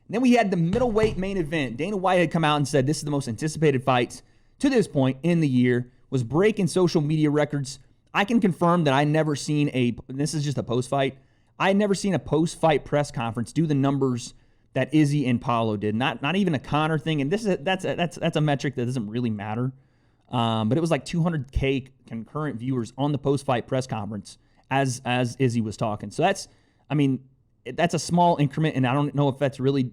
And then we had the middleweight main event. Dana White had come out and said this is the most anticipated fight to this point in the year, was breaking social media records. I can confirm that I never seen this is just a post-fight, I had never seen a post-fight press conference do the numbers that Izzy and Paulo did. Not even a Conor thing. And that's a metric that doesn't really matter. But it was like 200K concurrent viewers on the post-fight press conference as Izzy was talking. So that's a small increment, and I don't know if that's really,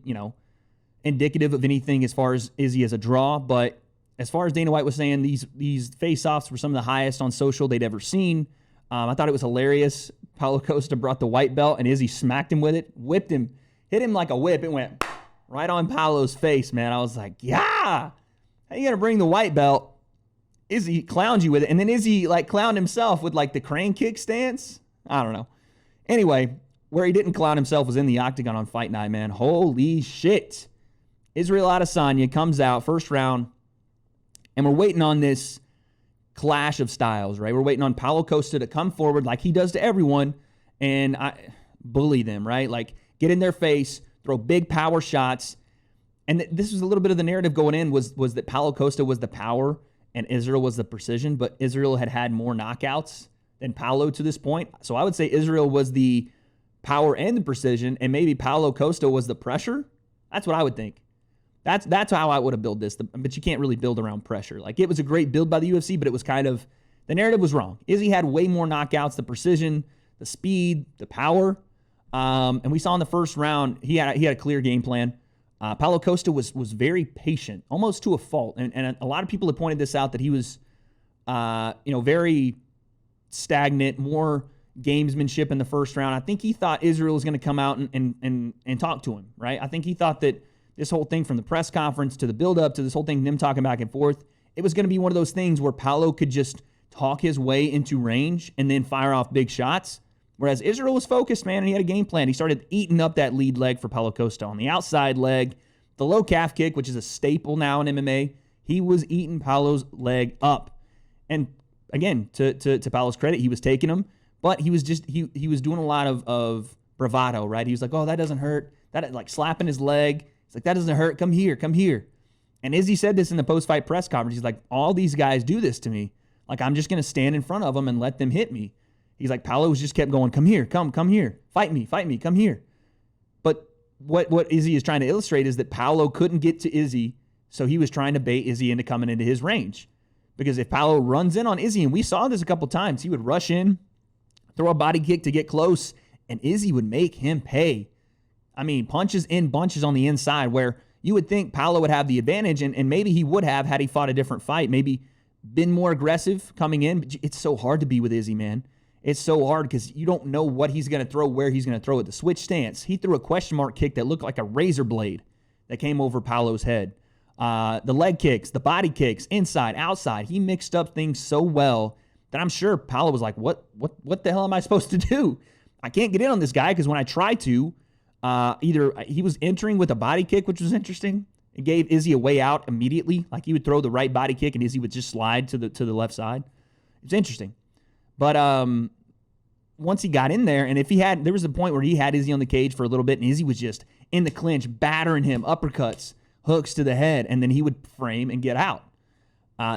indicative of anything as far as Izzy as a draw. But as far as Dana White was saying, these face-offs were some of the highest on social they'd ever seen. I thought it was hilarious. Paulo Costa brought the white belt, and Izzy smacked him with it, whipped him, hit him like a whip. It went right on Paulo's face, man. I was like, yeah, how you going to bring the white belt? Izzy clowned you with it. And then Izzy clowned himself with the crane kick stance. I don't know. Anyway, where he didn't clown himself was in the octagon on Fight Night, man. Holy shit. Israel Adesanya comes out first round, and we're waiting on this clash of styles, right? We're waiting on Paulo Costa to come forward like he does to everyone and bully them, right? Get in their face, throw big power shots. And this was a little bit of the narrative going in was that Paulo Costa was the power and Israel was the precision, but Israel had more knockouts than Paulo to this point. So I would say Israel was the power and the precision, and maybe Paulo Costa was the pressure. That's what I would think. That's how I would have built this. But you can't really build around pressure. It was a great build by the UFC, but it was kind of, the narrative was wrong. Izzy had way more knockouts, the precision, the speed, the power. And we saw in the first round, he had a clear game plan. Paulo Costa was very patient, almost to a fault. And a lot of people have pointed this out, that he was, very stagnant, more gamesmanship in the first round. I think he thought Israel was going to come out and talk to him, right? I think he thought that this whole thing, from the press conference to the build-up to this whole thing, them talking back and forth, it was going to be one of those things where Paulo could just talk his way into range and then fire off big shots. Whereas Israel was focused, man, and he had a game plan. He started eating up that lead leg for Paulo Costa on the outside leg. The low calf kick, which is a staple now in MMA, he was eating Paulo's leg up. And again, to Paulo's credit, he was taking him, but he was just he was doing a lot of bravado, right? He was like, oh, that doesn't hurt. That slapping his leg. He's like, that doesn't hurt. Come here. And Izzy said this in the post-fight press conference. He's like, all these guys do this to me. I'm just going to stand in front of them and let them hit me. He's like, Paulo just kept going, come here, come here. Fight me, come here. But what Izzy is trying to illustrate is that Paulo couldn't get to Izzy, so he was trying to bait Izzy into coming into his range. Because if Paulo runs in on Izzy, and we saw this a couple times, he would rush in, throw a body kick to get close, and Izzy would make him pay. Punches in bunches on the inside, where you would think Paulo would have the advantage, and maybe he would have had he fought a different fight, maybe been more aggressive coming in. But it's so hard to be with Izzy, man. It's so hard because you don't know what he's going to throw, where he's going to throw it. The switch stance, he threw a question mark kick that looked like a razor blade that came over Paulo's head. The leg kicks, the body kicks, inside, outside. He mixed up things so well that I'm sure Paulo was like, what the hell am I supposed to do? I can't get in on this guy, because when I try to, either he was entering with a body kick, which was interesting. It gave Izzy a way out immediately. He would throw the right body kick and Izzy would just slide to the left side. It's interesting. But once he got in there, and there was a point where he had Izzy on the cage for a little bit, and Izzy was just in the clinch, battering him, uppercuts, hooks to the head, and then he would frame and get out.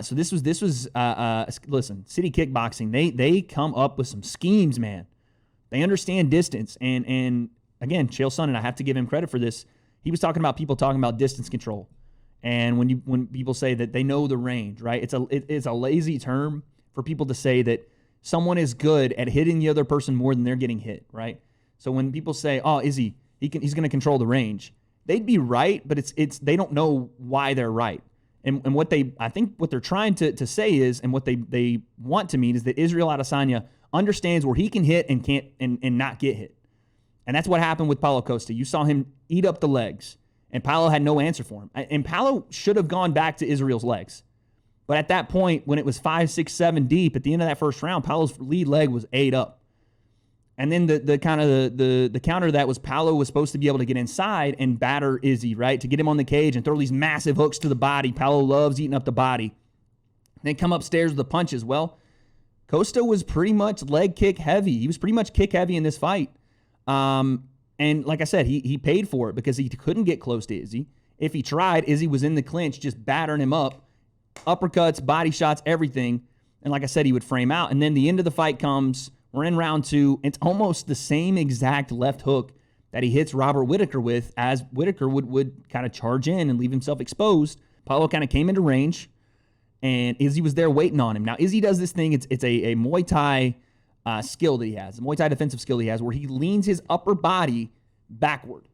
So this was listen, City Kickboxing, they come up with some schemes, man. They understand distance, and again, Chael Sonnen, I have to give him credit for this. He was talking about distance control, and when people say that they know the range, right? It's a lazy term for people to say that someone is good at hitting the other person more than they're getting hit, right? So when people say, "Oh, he's going to control the range," they'd be right, but it's they don't know why they're right. And I think what they're trying to say is, and what they want to mean is that Israel Adesanya understands where he can hit and can't and not get hit. And that's what happened with Paulo Costa. You saw him eat up the legs, and Paulo had no answer for him. And Paulo should have gone back to Israel's legs. But at that point, when it was 5, 6, 7 deep, at the end of that first round, Paulo's lead leg was 8 up. And then the counter to that was Paulo was supposed to be able to get inside and batter Izzy, right? To get him on the cage and throw these massive hooks to the body. Paulo loves eating up the body. And then come upstairs with the punches. Well, Costa was pretty much leg kick heavy. He was pretty much kick heavy in this fight. And like I said, he paid for it because he couldn't get close to Izzy. If he tried, Izzy was in the clinch, just battering him up. Uppercuts, body shots, everything. And like I said, he would frame out. And then the end of the fight comes. We're in round 2. It's almost the same exact left hook that he hits Robert Whittaker with, as Whittaker would kind of charge in and leave himself exposed. Paulo kind of came into range, and Izzy was there waiting on him. Now, Izzy does this thing. It's a Muay Thai skill that he has, a Muay Thai defensive skill he has, where he leans his upper body backward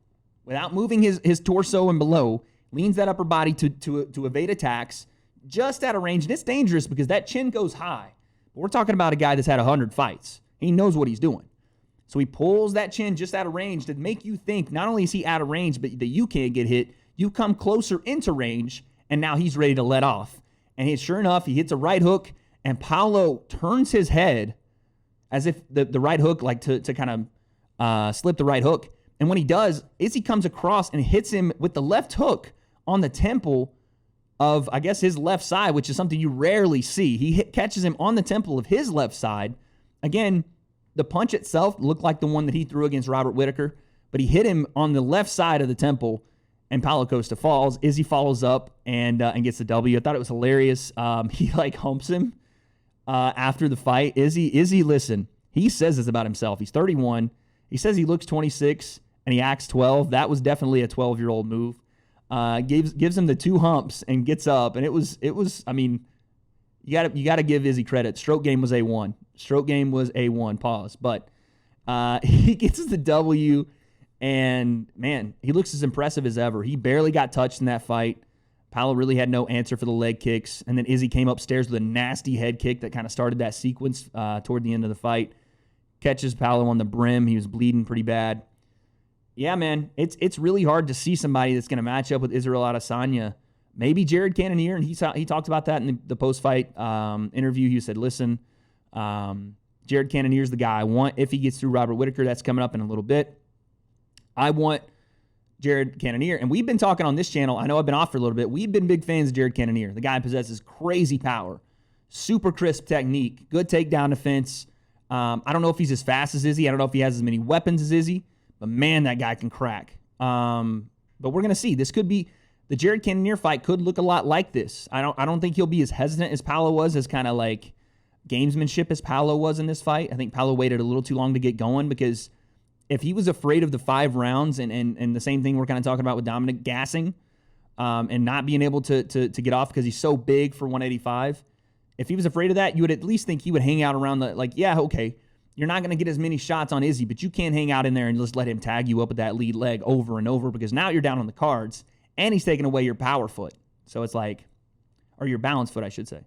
without moving his torso and below, leans that upper body to evade attacks just out of range. And it's dangerous because that chin goes high. But we're talking about a guy that's had 100 fights. He knows what he's doing. So he pulls that chin just out of range to make you think not only is he out of range, but that you can't get hit. You come closer into range, and now he's ready to let off. And sure enough, he hits a right hook, and Paulo turns his head as if the right hook, like to kind of slip the right hook. And when he does, Izzy comes across and hits him with the left hook on the temple of, I guess, his left side, which is something you rarely see. He catches him on the temple of his left side. Again, the punch itself looked like the one that he threw against Robert Whittaker, but he hit him on the left side of the temple, and Paulo Costa falls. Izzy follows up and gets the W. I thought it was hilarious. He humps him after the fight. Izzy, listen, he says this about himself. He's 31. He says he looks 26 and he acts 12. That was definitely a 12-year-old move. Gives him the 2 humps and gets up, and it was. I mean, you got to give Izzy credit. Stroke game was A1. Stroke game was A1. Pause. But he gets the W, and man, he looks as impressive as ever. He barely got touched in that fight. Paulo really had no answer for the leg kicks, and then Izzy came upstairs with a nasty head kick that kind of started that sequence toward the end of the fight. Catches Paulo on the brim. He was bleeding pretty bad. Yeah, man, it's really hard to see somebody that's going to match up with Israel Adesanya. Maybe Jared Cannonier, and he talked about that in the post-fight interview. He said, listen, Jared Cannonier's the guy I want if he gets through Robert Whittaker. That's coming up in a little bit. I want Jared Cannonier, and we've been talking on this channel. I know I've been off for a little bit. We've been big fans of Jared Cannonier. The guy possesses crazy power, super crisp technique, good takedown defense. I don't know if he's as fast as Izzy. I don't know if he has as many weapons as Izzy, but man, that guy can crack. But we're going to see. This could be, the Jared Cannonier fight could look a lot like this. I don't think he'll be as hesitant as Paulo was, as kind of like gamesmanship as Paulo was in this fight. I think Paulo waited a little too long to get going, because if he was afraid of the 5 rounds and the same thing we're kind of talking about with Dominic gassing and not being able to get off because he's so big for 185, if he was afraid of that, you would at least think he would hang out around yeah, okay, you're not going to get as many shots on Izzy, but you can't hang out in there and just let him tag you up with that lead leg over and over, because now you're down on the cards and he's taking away your power foot. So it's like, or your balance foot, I should say.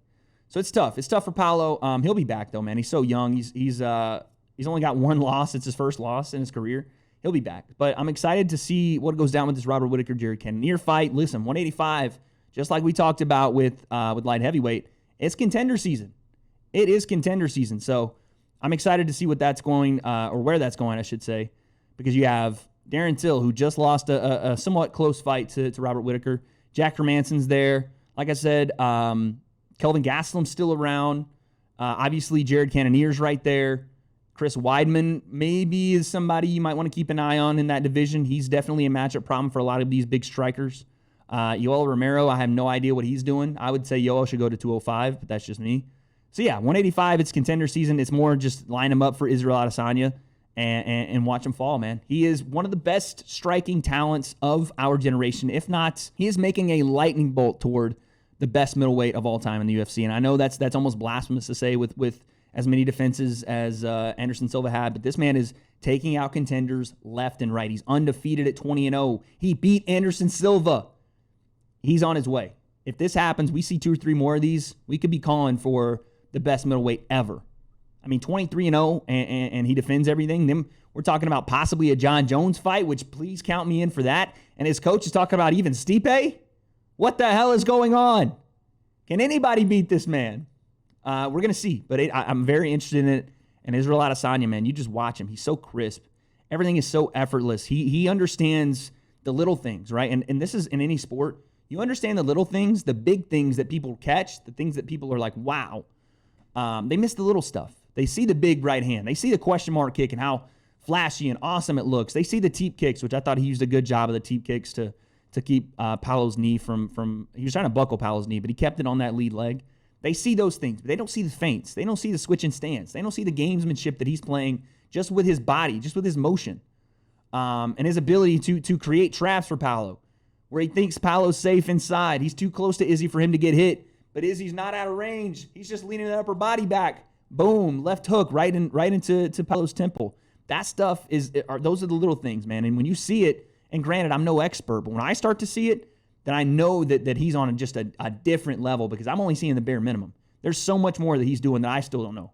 So it's tough. It's tough for Paulo. He'll be back though, man. He's so young. He's only got 1 loss. It's his first loss in his career. He'll be back. But I'm excited to see what goes down with this Robert Whittaker, Jared Cannonier fight. Listen, 185, just like we talked about with light heavyweight, it's contender season. It is contender season. So I'm excited to see what that's going, or where that's going, I should say, because you have Darren Till, who just lost a somewhat close fight to Robert Whittaker. Jack Hermansson's there. Like I said, Kelvin Gastelum's still around. Obviously, Jared Cannonier's right there. Chris Weidman maybe is somebody you might want to keep an eye on in that division. He's definitely a matchup problem for a lot of these big strikers. Yoel Romero, I have no idea what he's doing. I would say Yoel should go to 205, but that's just me. So yeah, 185, it's contender season. It's more just line him up for Israel Adesanya and watch him fall, man. He is one of the best striking talents of our generation. If not, he is making a lightning bolt toward the best middleweight of all time in the UFC. And I know that's almost blasphemous to say with as many defenses as Anderson Silva had, but this man is taking out contenders left and right. He's undefeated at 20-0. He beat Anderson Silva. He's on his way. If this happens, we see 2 or 3 more of these, we could be calling for the best middleweight ever. I mean, 23-0, and he defends everything. Then we're talking about possibly a John Jones fight, which please count me in for that. And his coach is talking about even Stipe. What the hell is going on? Can anybody beat this man? We're going to see, but I'm very interested in it. And Israel Adesanya, man, you just watch him. He's so crisp. Everything is so effortless. He understands the little things, right? And this is in any sport. You understand the little things, the big things that people catch, the things that people are like, wow. They miss the little stuff. They see the big right hand. They see the question mark kick and how flashy and awesome it looks. They see the teep kicks, which I thought he used a good job of the teep kicks to keep Paulo's knee from he was trying to buckle Paulo's knee, but he kept it on that lead leg. They see those things, but they don't see the feints. They don't see the switch and stance. They don't see the gamesmanship that he's playing just with his body, just with his motion, and his ability to create traps for Paulo, where he thinks Paulo's safe inside. He's too close to Izzy for him to get hit, but Izzy's not out of range. He's just leaning the upper body back. Boom, left hook right into Paulo's temple. That stuff those are the little things, man. And when you see it, and granted, I'm no expert, but when I start to see it, then I know that he's on just a different level because I'm only seeing the bare minimum. There's so much more that he's doing that I still don't know.